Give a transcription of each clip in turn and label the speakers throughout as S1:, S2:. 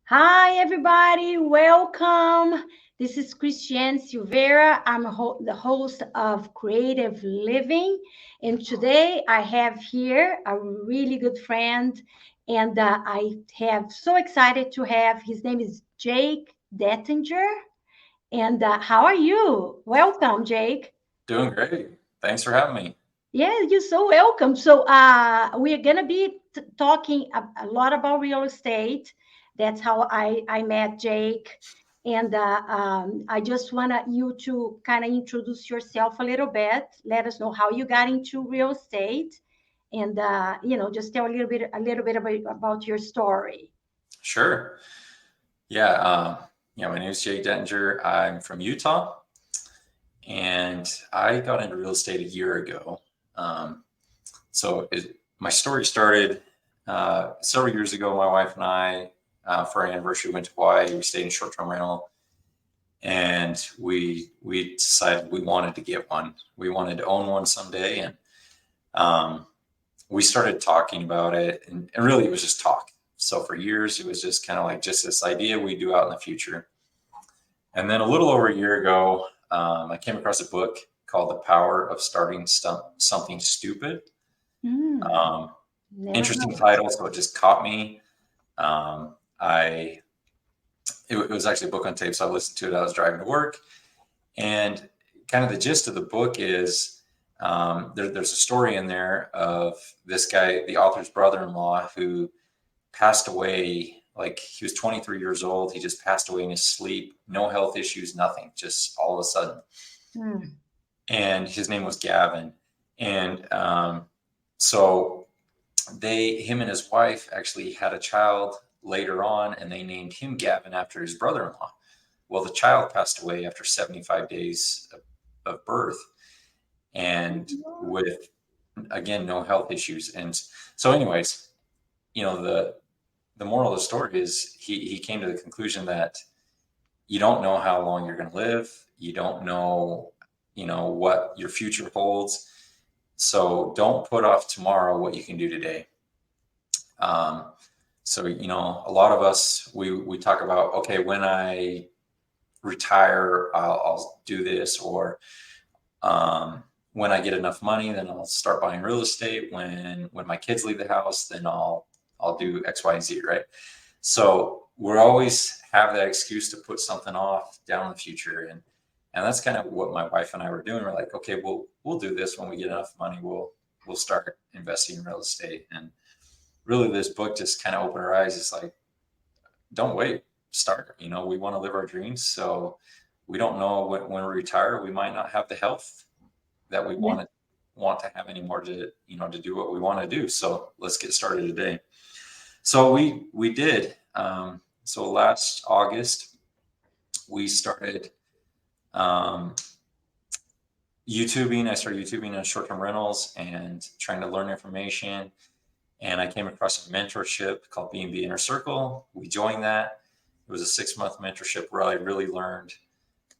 S1: Hi, everybody. Welcome. This is Christiane Silveira. I'm the host of Creative Living. And today I have here a really good friend. And I have so excited to have his name is Jake Dettinger. And how are you? Welcome, Jake.
S2: Doing great. Thanks for having me.
S1: Yeah, you're so welcome. So we are gonna be talking a lot about real estate. That's how I met Jake, and I just want you to kind of introduce yourself a little bit. Let us know how you got into real estate, and just tell a little bit about your story.
S2: Sure. Yeah. My name is Jake Dettinger. I'm from Utah, and I got into real estate a year ago. Um, my story started several years ago. My wife and I, for our anniversary, went to Hawaii. We stayed in short-term rental, and we decided we wanted to get one. We wanted to own one someday, and um, we started talking about it, and really it was just talk. So for years, it was just kind of like just this idea we do out in the future. And then a little over a year ago, I came across a book called The Power of Starting Something Stupid.
S1: Hmm,
S2: Um,
S1: never
S2: Interesting
S1: heard.
S2: title, so it just caught me. I it was actually a book on tape, so I listened to it. I was driving to work, and kind of the gist of the book is there's a story in there of this guy, the author's brother-in-law, who passed away. Like, he was 23 years old. He just passed away in his sleep. No health issues, nothing, just all of a sudden.
S1: Hmm.
S2: And his name was Gavin. And so him and his wife actually had a child later on, and they named him Gavin after his brother-in-law. Well, the child passed away after 75 days of birth, and with, again, no health issues. And so, anyways, the moral of the story is he came to the conclusion that you don't know how long you're going to live. You don't know, what your future holds. So don't put off tomorrow what you can do today. Um, a lot of us, we talk about, okay, when I retire, I'll do this, or when I get enough money, then I'll start buying real estate. When my kids leave the house, then I'll do X, Y, and Z, right? So we always have that excuse to put something off down in the future, and that's kind of what my wife and I were doing. We're like, okay, we'll do this when we get enough money. We'll start investing in real estate. And really, this book just kind of opened our eyes. It's like, don't wait, start. We want to live our dreams, so we don't know when we retire, we might not have the health that we want to have anymore to do what we want to do. So let's get started today. So we did. So last August, we started um, YouTubing. I started YouTubing on short-term rentals and trying to learn information. And I came across a mentorship called B&B Inner Circle. We joined that. It was a 6-month mentorship where I really learned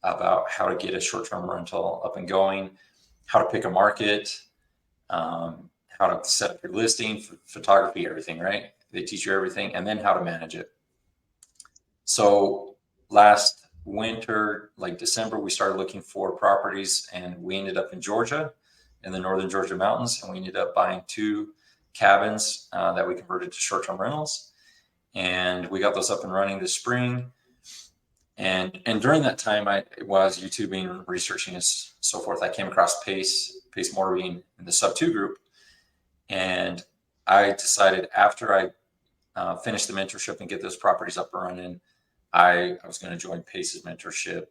S2: about how to get a short-term rental up and going, how to pick a market, how to set up your listing, photography, everything, right? They teach you everything, and then how to manage it. So last winter, like December, we started looking for properties, and we ended up in Georgia, in the northern Georgia mountains, and we ended up buying 2 cabins that we converted to short-term rentals, and we got those up and running this spring. And during that time, I was YouTubing, researching, and so forth. I came across Pace Mortgaging in the sub 2 group, and I decided after I finish the mentorship and get those properties up and running, I was going to join Pace's mentorship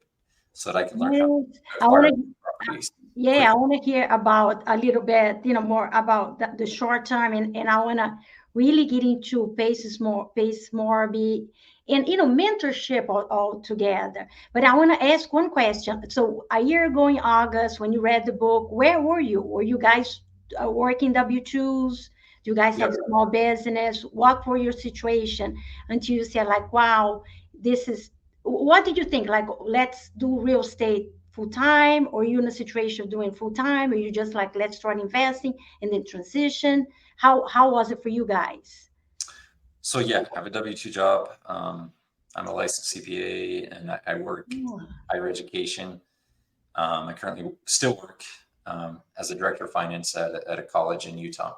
S2: so that I can learn how to
S1: Right. I want
S2: acquire
S1: to.
S2: properties
S1: Yeah, I
S2: quickly.
S1: want to hear about a little bit, more about the short term, and I want to really get into pace more be and mentorship all together. But I want to ask one question. So a year ago in August, when you read the book, where were you? Were you guys working W-2s? Do you guys have
S2: Yep.
S1: small business? What were your situation until you said like, wow, this is what did you think? Like, let's do real estate full time, or you in a situation of doing full time, or you just like, let's start investing and then transition? How was it for you guys?
S2: So yeah, I have a W-2 job. I'm a licensed CPA, and I work
S1: Oh,
S2: higher education. I currently still work as a director of finance at a college in Utah.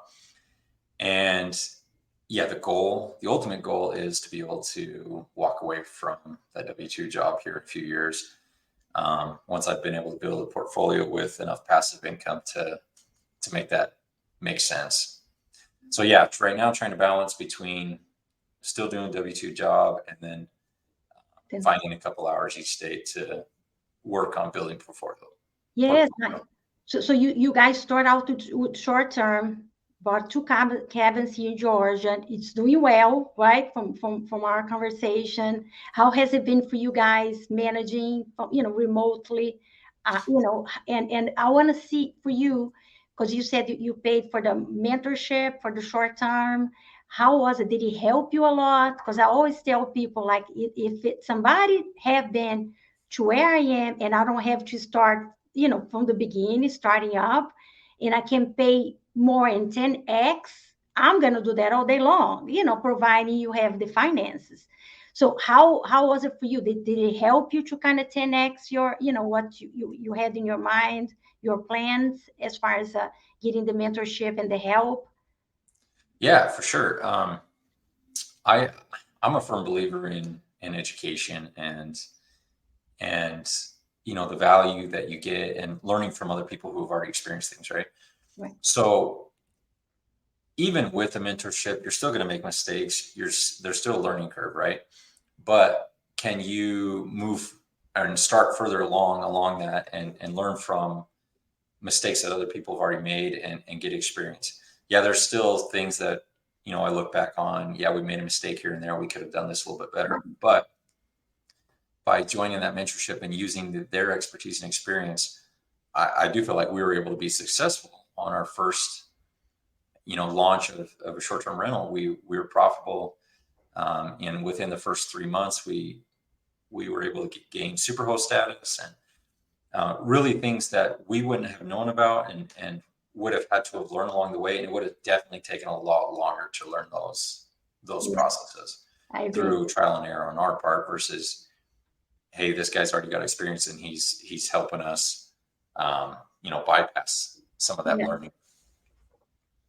S2: And yeah, the ultimate goal is to be able to walk away from that W-2 job here in a few years. Once I've been able to build a portfolio with enough passive income to make that make sense. So yeah, right now trying to balance between still doing a W-2 job and then
S1: then-
S2: finding a couple hours each day to work on building
S1: yes.
S2: portfolio.
S1: So you guys start out with short term, bought two cabins here in Georgia. It's doing well, right? From our conversation, how has it been for you guys managing, remotely? And I want to see for you, because you said you paid for the mentorship for the short term. How was it? Did it help you a lot? Because I always tell people, like, if somebody have been to where I am and I don't have to start, from the beginning, starting up, and I can pay more in 10x, I'm going to do that all day long, providing you have the finances. So how was it for you? Did it help you to kind of 10x your, what you had in your mind, your plans as far as getting the mentorship and the help?
S2: Yeah, for sure. I I'm a firm believer in education and the value that you get and learning from other people who have already experienced things, right?
S1: Right.
S2: So even with a mentorship, you're still going to make mistakes. There's still a learning curve, right? But can you move and start further along that and learn from mistakes that other people have already made and get experience? Yeah, there's still things that I look back on. Yeah, we made a mistake here and there. We could have done this a little bit better. But by joining that mentorship and using their expertise and experience, I do feel like we were able to be successful on our first launch of a short-term rental. We were profitable, and within the first 3 months, we were able to gain superhost status and really things that we wouldn't have known about and would have had to have learned along the way, and it would have definitely taken a lot longer to learn those
S1: Yeah,
S2: processes
S1: I agree.
S2: through trial and error on our part versus, hey, this guy's already got experience and he's helping us, bypass some of that
S1: Yeah.
S2: learning.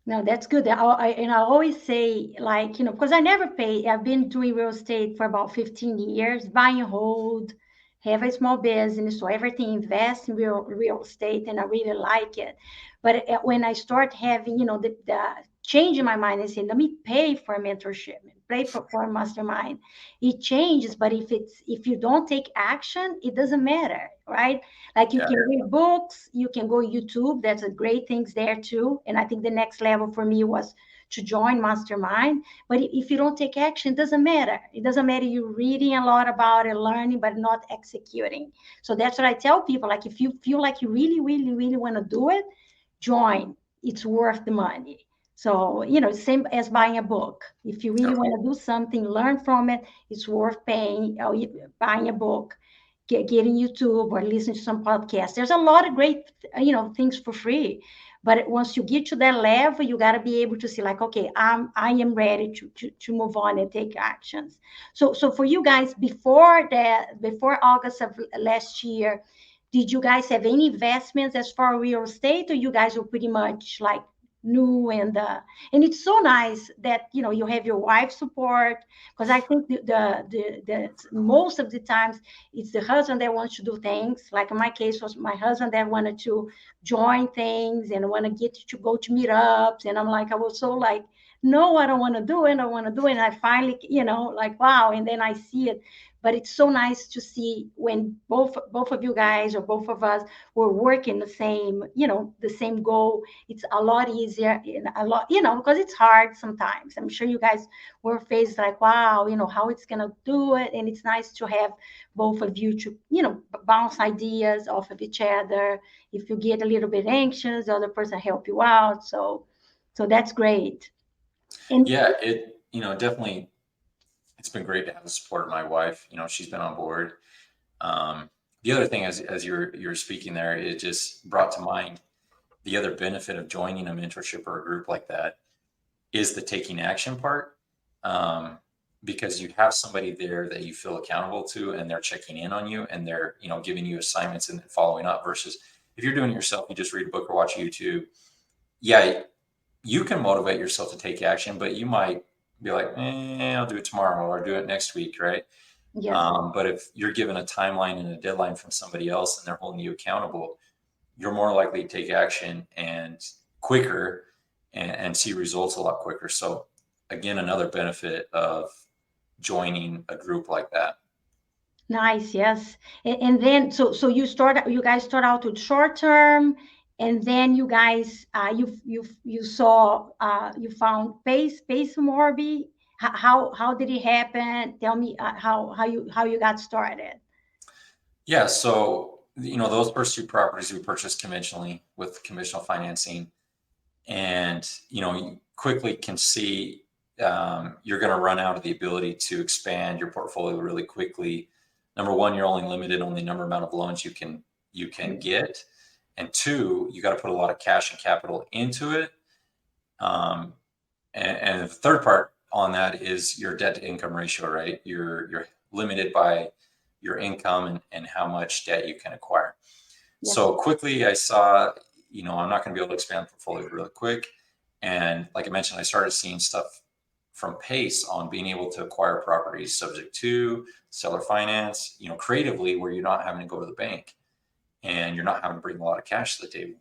S1: No, that's good. And I always say, like, because I never pay. I've been doing real estate for about 15 years, buy and hold, have a small business, so everything invest in real estate, and I really like it. But when I start having, the change in my mind and saying, let me pay for a mentorship, pay for a mastermind, it changes. But if you don't take action, it doesn't matter, right? Like you
S2: Yeah.
S1: can read books, you can go YouTube. That's a great things there too. And I think the next level for me was to join Mastermind. But if you don't take action, it doesn't matter. It doesn't matter you reading a lot about it, learning, but not executing. So that's what I tell people. Like if you feel like you really, really, really want to do it, join. It's worth the money. So, same as buying a book. If you really
S2: Yep.
S1: want to do something, learn from it, it's worth paying, buying a book, getting YouTube or listen to some podcast. There's a lot of great, things for free. But once you get to that level, you got to be able to see, like, okay, I am ready to move on and take actions. So for you guys, before August of last year, did you guys have any investments as far as real estate, or you guys were pretty much like new? And it's so nice that you have your wife's support, because I think the most of the times it's the husband that wants to do things. Like in my case, was my husband that wanted to join things and want to get to go to meetups, and I'm like, I was so like, no, I don't want to do it. I want to do it. And I finally, like, wow. And then I see it. But it's so nice to see when both of you guys or both of us were working the same goal. It's a lot easier and a lot, because it's hard sometimes. I'm sure you guys were faced like, wow, how it's gonna do it. And it's nice to have both of you to, bounce ideas off of each other. If you get a little bit anxious, the other person help you out. So that's great. And
S2: Yeah, it definitely, it's been great to have the support of my wife. She's been on board. The other thing, as you're speaking there, it just brought to mind the other benefit of joining a mentorship or a group like that is the taking action part. Um, because you have somebody there that you feel accountable to, and they're checking in on you, and they're, giving you assignments and following up, versus if you're doing it yourself, you just read a book or watch YouTube. Yeah, you can motivate yourself to take action, but you might be like, I'll do it tomorrow or do it next week, right?
S1: Yes.
S2: But if you're given a timeline and a deadline from somebody else and they're holding you accountable, you're more likely to take action and quicker, and see results a lot quicker. So again, another benefit of joining a group like that.
S1: Nice, yes. And then so you guys start out with short term, and then you guys you saw you found Pace Morby. How did it happen? Tell me how you got started.
S2: Yeah, so those first two properties we purchased conventionally with conventional financing, and you quickly can see you're going to run out of the ability to expand your portfolio really quickly. Number one, you're only limited on the amount of loans you can get, and two, you got to put a lot of cash and capital into it. And the third part on that is your debt to income ratio, right? You're limited by your income and how much debt you can acquire.
S1: Yes.
S2: So quickly I saw, I'm not going to be able to expand the portfolio really quick. And like I mentioned, I started seeing stuff from Pace on being able to acquire properties subject to seller finance, creatively, where you're not having to go to the bank and you're not having to bring a lot of cash to the table.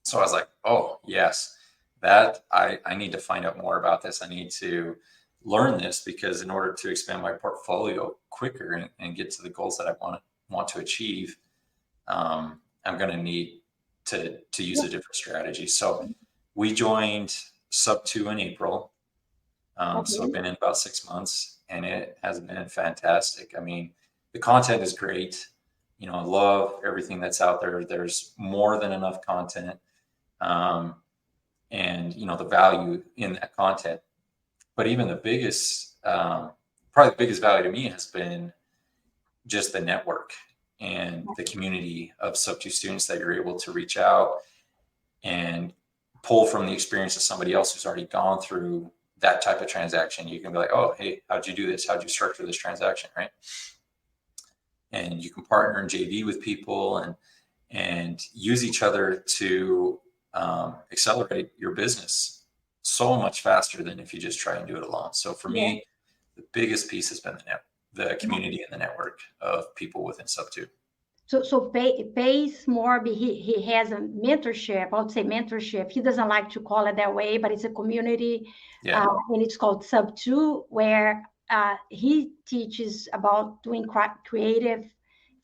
S2: So I was like, oh yes, that I need to find out more about this. I need to learn this, because in order to expand my portfolio quicker and get to the goals that I want to achieve, I'm going to need to use a different strategy. So we joined Sub-2 in April. So I've been in about 6 months, and it has been fantastic. I mean, the content is great. I love everything that's out there. There's more than enough content, and the value in that content. But even the biggest, probably the biggest value to me has been just the network and the community of Sub-2 students that you're able to reach out and pull from the experience of somebody else who's already gone through that type of transaction. You can be like, oh, hey, how'd you do this? How'd you structure this transaction, right? And you can partner in JV with people and use each other to accelerate your business so much faster than if you just try and do it alone. So for me, the biggest piece has been the community and the network of people within Sub-2.
S1: So Pace Morby, he has a mentorship. I would say mentorship. He doesn't like to call it that way, but it's a community, and it's called Sub-2, where he teaches about doing creative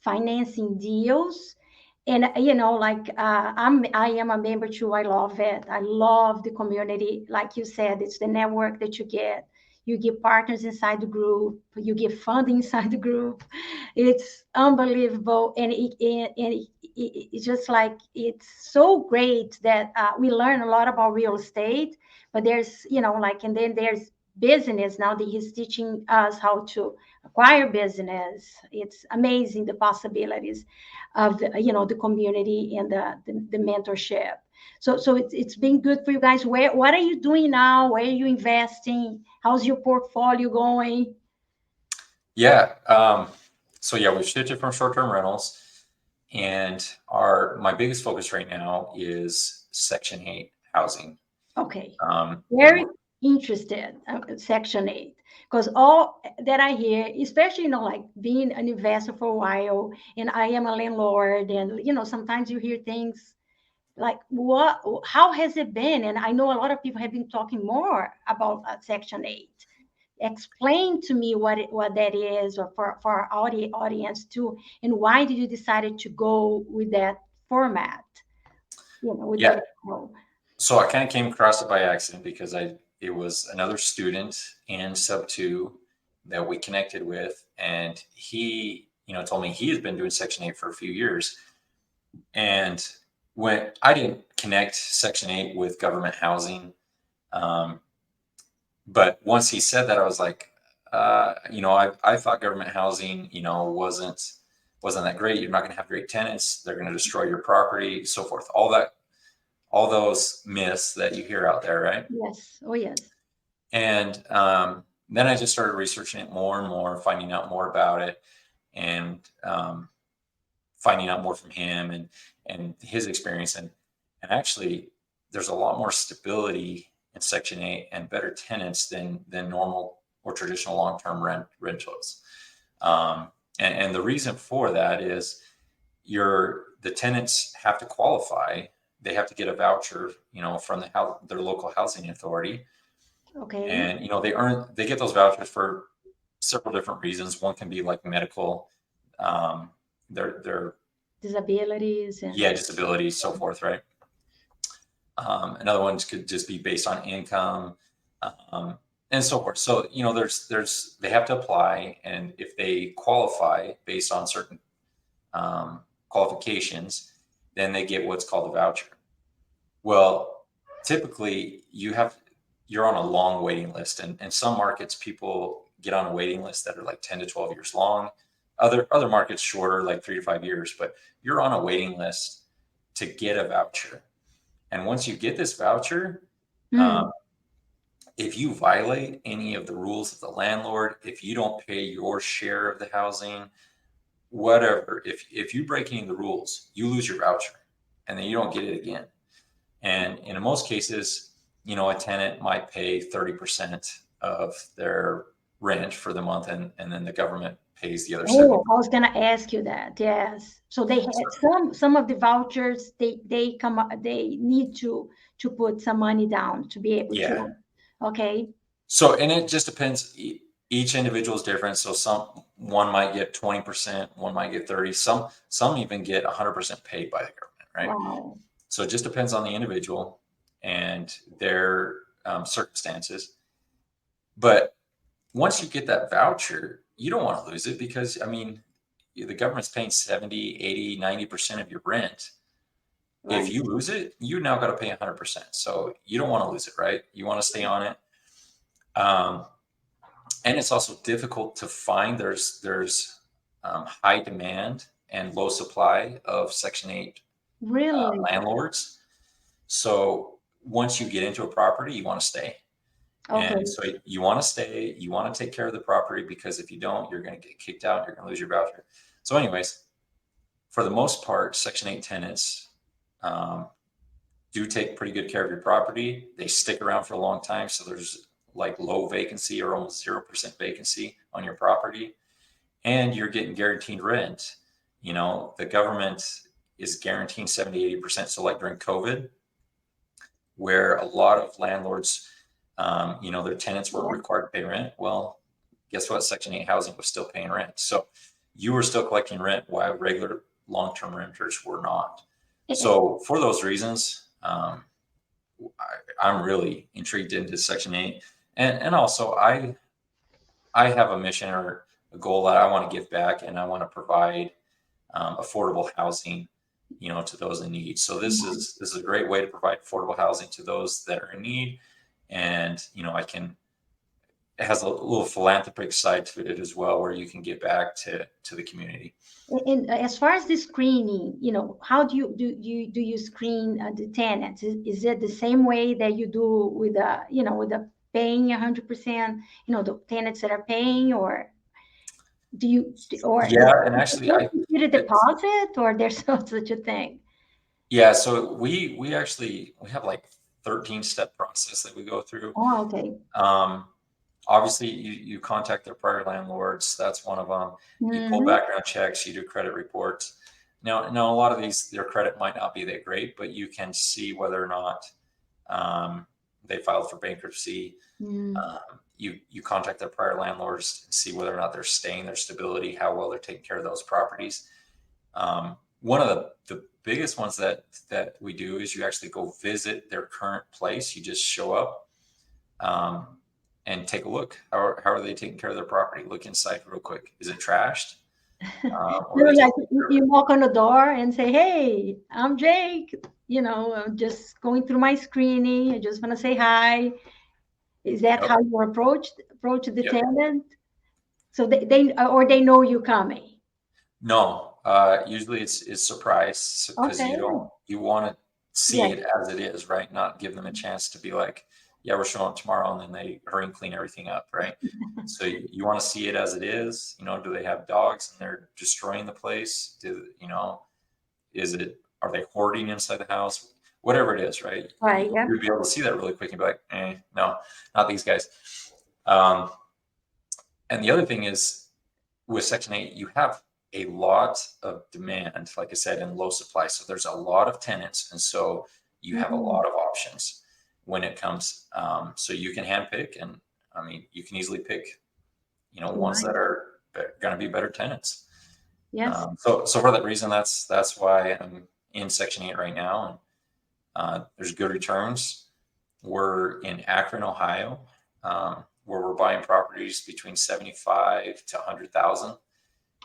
S1: financing deals. And I am a member too. I love it. I love the community. Like you said, it's the network that you get. You get partners inside the group. You get funding inside the group. It's unbelievable, and it's just like it's so great that we learn a lot about real estate. But there's and then there's business now that he's teaching us how to acquire business. It's amazing the possibilities of the community and the mentorship. So it's been good for you guys. What are you doing now? Where are you investing? How's your portfolio going?
S2: Yeah. So yeah, we've shifted from short-term rentals, and my biggest focus right now is Section 8 housing.
S1: Okay. Very interested, Section 8, because all that I hear, especially like being an investor for a while, and I am a landlord, and sometimes you hear things like how has it been? And I know a lot of people have been talking more about Section 8. Explain to me what that is, or for our audience too, and why did you decide to go with that format?
S2: Yeah. So I kind of came across it by accident, because it was another student in Sub-2 that we connected with, and he told me he has been doing Section 8 for a few years. And when I didn't connect Section 8 with government housing, but once he said that, I was like, I thought government housing, wasn't that great. You're not going to have great tenants. They're going to destroy your property, so forth. All those myths that you hear out there, right?
S1: Yes. Oh, yes.
S2: And then I just started researching it more and more, finding out more about it, and finding out more from him and his experience. And actually, there's a lot more stability in Section 8 and better tenants than normal or traditional long-term rentals. And the reason for that is the tenants have to qualify. They have to get a voucher, from their local housing authority.
S1: Okay.
S2: And, they get those vouchers for several different reasons. One can be like medical, their
S1: disabilities and
S2: disabilities, so forth, right? Another one could just be based on income, and so forth. So, they have to apply, and if they qualify based on certain qualifications, then they get what's called a voucher. Well, typically you're on a long waiting list, and in some markets people get on a waiting list that are like 10 to 12 years long. Other markets shorter, like 3 to 5 years, but you're on a waiting list to get a voucher. And once you get this voucher, if you violate any of the rules of the landlord, if you don't pay your share of the housing, whatever, if you break any of the rules, you lose your voucher, and then you don't get it again. And in most cases, a tenant might pay 30% of their rent for the month, and then the government pays the other 70%.
S1: Oh, I was gonna ask you that. Yes. So they have some of the vouchers, they come up, they need to put some money down to be able to. Okay.
S2: So, and it just depends. Each individual is different. So one might get 20%, one might get 30. Some even get 100% paid by the government, right?
S1: Wow.
S2: So it just depends on the individual and their circumstances. But once you get that voucher, you don't want to lose it, because, the government's paying 70, 80, 90% of your rent. Right. If you lose it, you now got to pay 100%. So you don't want to lose it, right? You want to stay on it. And it's also difficult to find. There's high demand and low supply of Section 8 landlords. So once you get into a property, you want to stay. Okay. And so you want to stay, you want to take care of the property, because if you don't, you're going to get kicked out, you're going to lose your voucher. So anyways, for the most part, Section 8 tenants do take pretty good care of your property. They stick around for a long time. So there's like low vacancy or almost 0% vacancy on your property, and you're getting guaranteed rent. The government is guaranteeing 70, 80%. So like during COVID, where a lot of landlords, their tenants were required to pay rent. Well, guess what? Section 8 housing was still paying rent. So you were still collecting rent while regular long-term renters were not. So for those reasons, I'm really intrigued into Section 8. And also I have a mission or a goal that I want to give back, and I want to provide affordable housing, to those in need. So this is a great way to provide affordable housing to those that are in need. And, it has a little philanthropic side to it as well, where you can give back to the community.
S1: And as far as the screening, how do you screen the tenants? Is it the same way that you do with the paying 100%, the tenants that are paying, or do you, or
S2: and actually I
S1: get a deposit, or there's no such a thing?
S2: Yeah, so we have like 13-step process that we go through.
S1: Oh, okay.
S2: Obviously you contact their prior landlords. That's one of them. You pull background checks, you do credit reports. Now a lot of these, their credit might not be that great, but you can see whether or not they filed for bankruptcy. You contact their prior landlords and see whether or not they're staying, their stability, how well they're taking care of those properties. One of the biggest ones that we do is you actually go visit their current place. You just show up and take a look. How are they taking care of their property? Look inside real quick. Is it trashed?
S1: You walk on the door and say, "Hey, I'm Jake. I'm just going through my screening. I just want to say hi." Is that how you approach the tenant? So they know you coming?
S2: No, usually it's surprise, because you want to see it as it is, right? Not give them a chance to be like, yeah, we're showing up tomorrow, and then they hurry and clean everything up, right? So you want to see it as it is. Do they have dogs and they're destroying the place? Are they hoarding inside the house? Whatever it is, right?
S1: Right. Yeah.
S2: You'd be able to see that really quick and be like, no, not these guys. And the other thing is, with Section 8, you have a lot of demand, like I said, and low supply. So there's a lot of tenants, and so you have a lot of options when it comes. So you can handpick, and you can easily pick, ones that are going to be better tenants.
S1: Yes.
S2: So for that reason, that's why I'm in Section 8 right now, and there's good returns. We're in Akron, Ohio, where we're buying properties between 75 to 100,000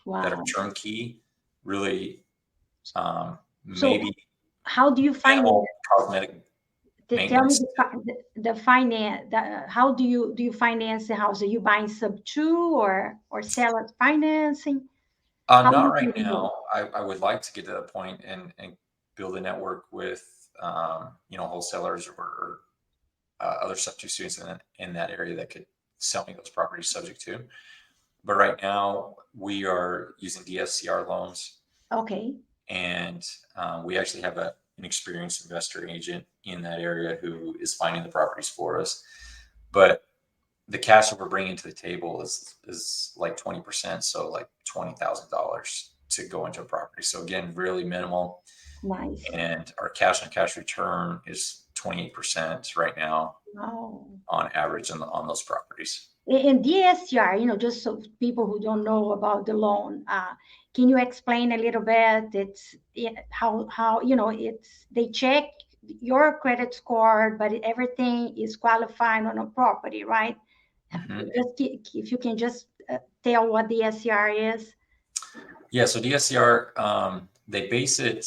S2: that are
S1: Wow.
S2: turnkey, really,
S1: So
S2: maybe
S1: how do you
S2: minimal
S1: finance?
S2: cosmetic
S1: Tell me
S2: maintenance.
S1: the finance. How do you finance the house? Are you buying sub-2 or seller financing? How
S2: Not
S1: do
S2: right
S1: you do it?
S2: now. I would like to get to that point and build a network with, wholesalers or other sub-2 students in that area that could sell me those properties subject to. But right now we are using DSCR loans,
S1: Okay.
S2: and we actually have an experienced investor agent in that area who is finding the properties for us. But the cash that we're bringing to the table is like 20%, so like $20,000 to go into a property. So again, really minimal.
S1: Nice.
S2: And our cash on cash return is 28% right now
S1: Wow.
S2: on average on those properties.
S1: In DSCR, just so people who don't know about the loan, can you explain a little bit? How it's they check your credit score, but everything is qualifying on a property, right?
S2: Mhm.
S1: If you can just tell what DSCR is.
S2: Yeah, so DSCR, they base it.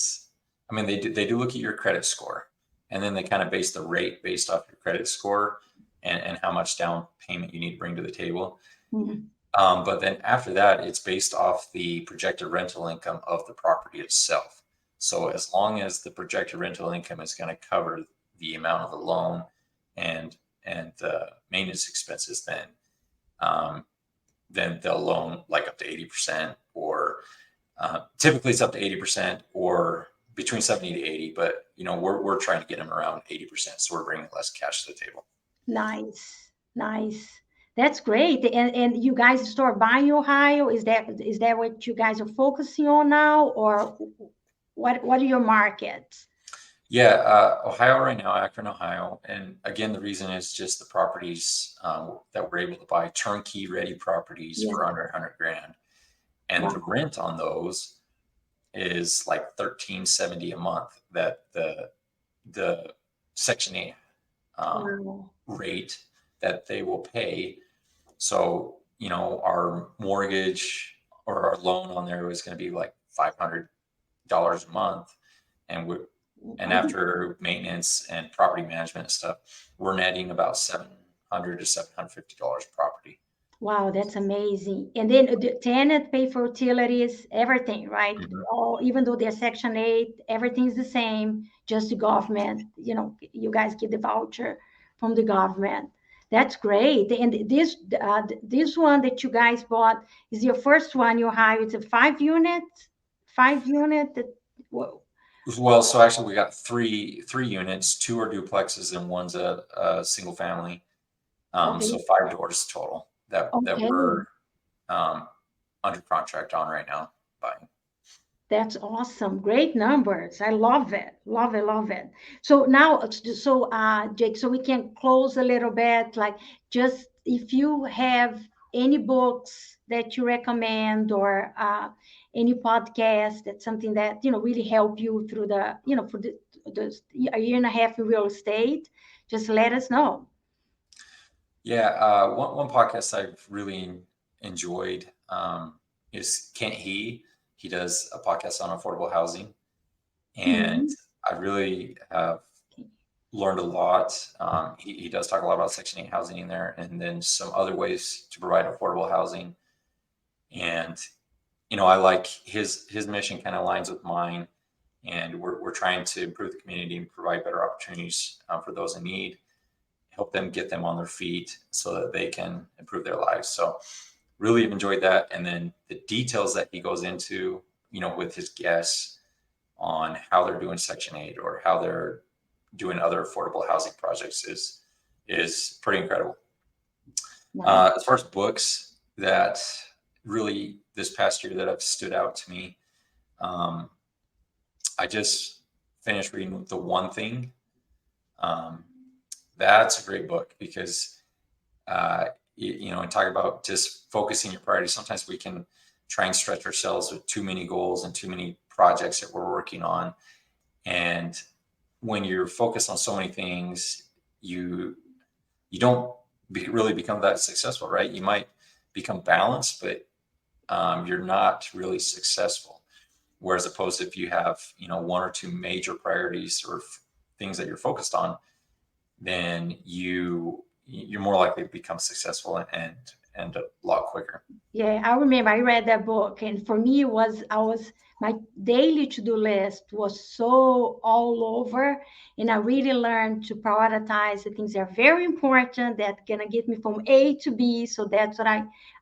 S2: They do look at your credit score, and then they kind of base the rate based off your credit score and how much down payment you need to bring to the table.
S1: Mhm.
S2: But then after that, it's based off the projected rental income of the property itself. So as long as the projected rental income is going to cover the amount of the loan and the maintenance expenses, um, then they'll loan like up to 80%, or typically it's up to 80% or between 70 to 80. But we're trying to get them around 80%, so we're bringing less cash to the table.
S1: Nice, nice. That's great. And you guys start buying Ohio? Is that what you guys are focusing on now, or what are your markets?
S2: Yeah, Ohio right now, Akron, Ohio. And again, the reason is just the properties that we're able to buy, turnkey ready properties
S1: Yes.
S2: for under 100 grand. And the
S1: Wow.
S2: rent on those is like $13.70 a month, that the Section 8
S1: Wow.
S2: rate that they will pay. So, our mortgage or our loan on there was going to be like $500 a month. And after maintenance and property management and stuff, we're netting about $700 to $750 a property.
S1: Wow, that's amazing. And then the tenant pay for utilities, everything, right?
S2: Mhm.
S1: Even though they're Section 8, everything's the same, just the government, you guys get the voucher from the government. That's great. And this one that you guys bought is your first one you hired. It's a 5 unit, 5 unit. Whoa.
S2: Well, so actually we got three units. Two are duplexes and one's a single family. So
S1: Okay.
S2: 5 doors total that
S1: Okay.
S2: we're under contract on right now buying.
S1: That's awesome. Great numbers. I love it. Love it. Love it. So now, Jake, so we can close a little bit, like just if you have any books that you recommend or any podcast, that's something that, really help you through for the a year and a half in real estate, just let us know.
S2: Yeah, one podcast I've really enjoyed is Kent He. He does a podcast on affordable housing, and
S1: Mhm.
S2: I really have learned a lot. He does talk a lot about Section 8 housing in there, and then some other ways to provide affordable housing. And I like his mission kind of aligns with mine, and we're trying to improve the community and provide better opportunities for those in need. help them get them on their feet so that they can improve their lives. So really enjoyed that. And then the details that he goes into, with his guests on how they're doing Section 8 or how they're doing other affordable housing projects is pretty incredible.
S1: Nice.
S2: As far as books that really this past year that have stood out to me, I just finished reading The One Thing. That's a great book because, and talk about just focusing your priorities. Sometimes we can try and stretch ourselves with too many goals and too many projects that we're working on. And when you're focused on so many things, you don't really become that successful, right? You might become balanced, but you're not really successful. Whereas opposed to if you have, one or two major priorities or things that you're focused on, then you're more likely to become successful and a lot quicker.
S1: Yeah, I remember I read that book, and for me, my daily to-do list was so all over, and I really learned to prioritize the things that are very important that gonna get me from A to B. So that's what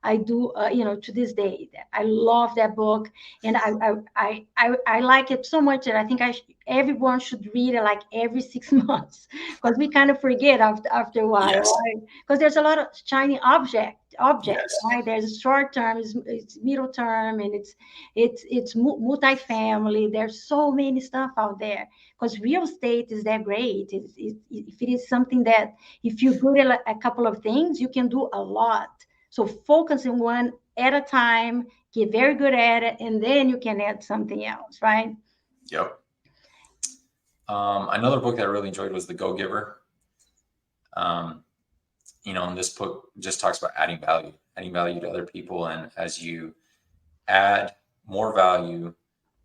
S1: I do, to this day. I love that book, and I like it so much that I think everyone should read it like every 6 months because we kind of forget after a while,
S2: Yes.
S1: right? Because there's a lot of shiny objects,
S2: Yes.
S1: right? There's a short term, it's middle term, and it's multifamily. There's so many stuff out there because real estate is that great. If it is something that if you're good at a couple of things, you can do a lot. So focus on one at a time, get very good at it, and then you can add something else, right?
S2: Yep. Another book that I really enjoyed was The Go-Giver. And this book just talks about adding value to other people. And as you add more value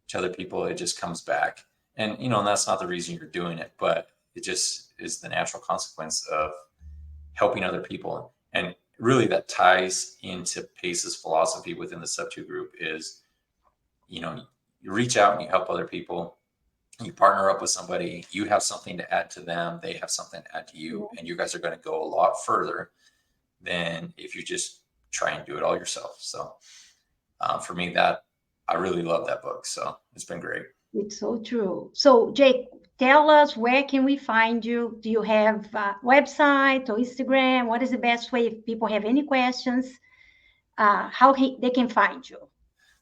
S2: to other people, it just comes back. And, and that's not the reason you're doing it, but it just is the natural consequence of helping other people. And really that ties into Pace's philosophy within the Sub-2 group is, you reach out and you help other people. You partner up with somebody, you have something to add to them, they have something to add to you, and you guys are going to go a lot further than if you just try and do it all yourself. So for me, I really love that book. So it's been great.
S1: It's so true. So Jake, tell us, where can we find you? Do you have a website or Instagram? What is the best way if people have any questions, they can find you?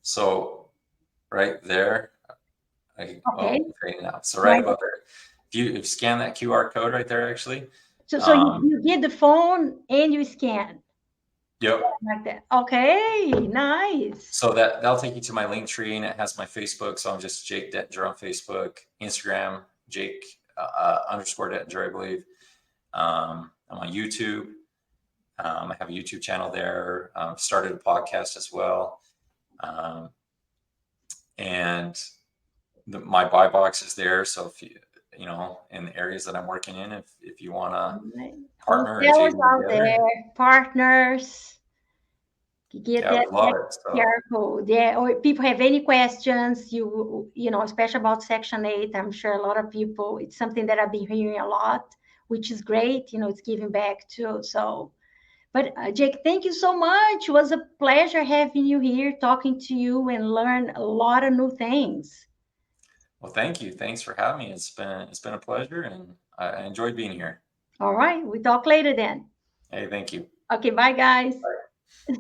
S2: So right there,
S1: Okay.
S2: So right about there, if you scan that QR code right there, actually.
S1: So you get the phone and you scan.
S2: Yep.
S1: Like that. Okay, nice.
S2: So that'll take you to my link tree, and it has my Facebook. So I'm just Jake Dettinger on Facebook, Instagram, Jake _ Dettinger, I believe. I'm on YouTube. I have a YouTube channel there. Started a podcast as well. And my buy box is there. So if you in the areas that I'm working in, if you want to partner
S1: out there, partners, get that QR code. Yeah, or if people have any questions, especially about Section 8, I'm sure a lot of people, it's something that I've been hearing a lot, which is great. It's giving back too. So, but Jake, thank you so much. It was a pleasure having you here, talking to you, and learn a lot of new things.
S2: Well, thank you. Thanks for having me. It's been a pleasure, and I enjoyed being here.
S1: All right. We talk later then.
S2: Hey, thank you.
S1: Okay. Bye, guys.
S2: Bye.